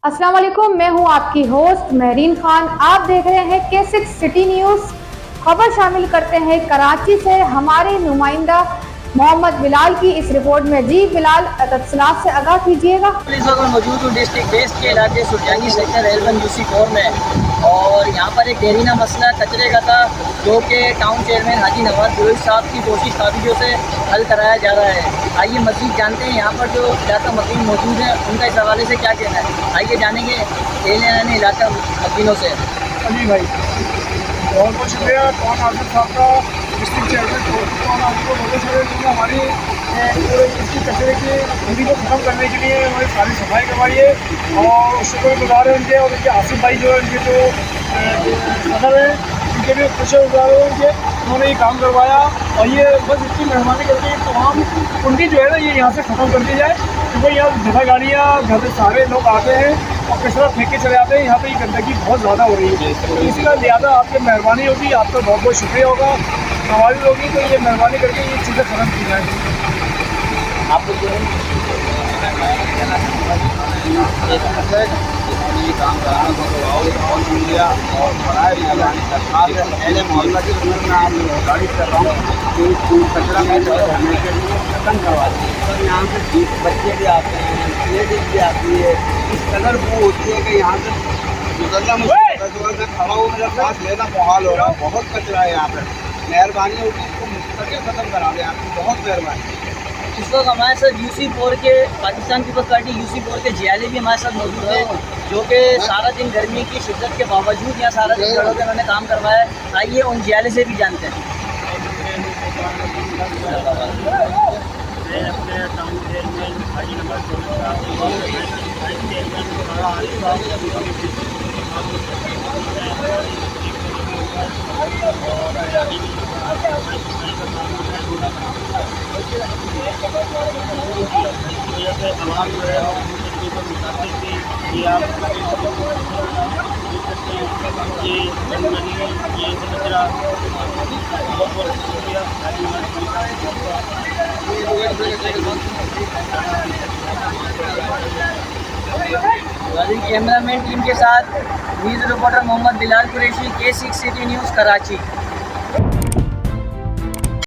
अस्सलाम वालेकुम, मैं हूं आपकी होस्ट महरीन खान। आप देख रहे हैं K6 सिटी न्यूज़। खबर शामिल करते हैं कराची से हमारे नुमाइंदा मोहम्मद बिलाल की इस रिपोर्ट में। जी बिलाल, तफसीलात से आगाह कीजिएगा। इस वक्त मौजूद हूँ डिस्ट्रिक्ट बेस के इलाके सुरजानी सेक्टर L1 UC4 में, और यहाँ पर एक देरीना मसला कचरे का था जो कि टाउन चेयरमैन हाजी नवाज फिरोज साहब की कोशिश काबिजों से हल कराया जा रहा है। आइए मज़ीद जानते हैं यहाँ पर जो इलाका मकीन मौजूद है उनका इस हवाले से क्या कहना है। आइए जानेंगे एलियान इलाका मकीनों से। अली भाई, बहुत बहुत शुक्रिया कौन आसिफ साहब का, डिस्ट्रिक्ट चेयरमैन कौन आसिफ को बहुत सारे लोगों ने हमारी पूरे इसकी कचरे की दूरी को ख़त्म करने के लिए हमारी सारी सफाई करवाई है और शुक्रगुजार है उनके। और उनके आसिफ भाई जो है, उनके जो सदर है, उनके भी शुक्रगुजार है उनके, उन्होंने ये काम करवाया। और ये बस इतनी मेहरबानी करके तमाम कुंडी जो है ना ये यहाँ से ख़त्म कर दी जाए, क्योंकि यहाँ जगह गाड़ियाँ घर से सारे लोग आते हैं और कचरा फेंक के चले जाते हैं। यहाँ पे ये गंदगी बहुत ज़्यादा हो रही है, तो इसी का लिहाजा आपकी मेहरबानी होगी, आपका बहुत बहुत शुक्रिया होगा, हमारी होगी। तो ये मेहरबानी करके ये चीज़ें ख़त्म की जाए। आपको जो ये काम कराना बहुत शुक्रिया और बनाए सरकार है। पहले मोहल्ला के अंदर में आप गाड़ी कर रहा हूँ कि कचरा में करने के लिए खत्म करवा दी। तो यहाँ से बच्चे भी आते हैं, लेडीज भी आती है, इस कदर वो होती है कि यहाँ से गुजरना मुश्किल है। सुबह से खड़ा हो मेरा सांस लेना मुहाल हो रहा है। बहुत कचरा है यहाँ पर, मेहरबानी होगी इसको मुस्तकिल खत्म करा दें, आपकी बहुत मेहरबानी। इस वक्त हमारे साथ UC4 के पाकिस्तान पीपल्स पार्टी UC4 के जियाले भी हमारे साथ मौजूद है, जो कि सारा दिन गर्मी की शिद्दत के बावजूद यहाँ सारा दिन सड़कों पे उन्होंने काम करवाया है। आइए उन जियाले से भी जानते हैं। मैं अपने टाउन चेयरमैन हाजी नवाज फिरोज आवाम जो है मुतासर थी कि आप ये कचरा बहुत बहुत शुक्रिया हाजी नवाज। कैमरामैन टीम के साथ news reporter Mohammad Bilal Qureshi, K6 city news Karachi.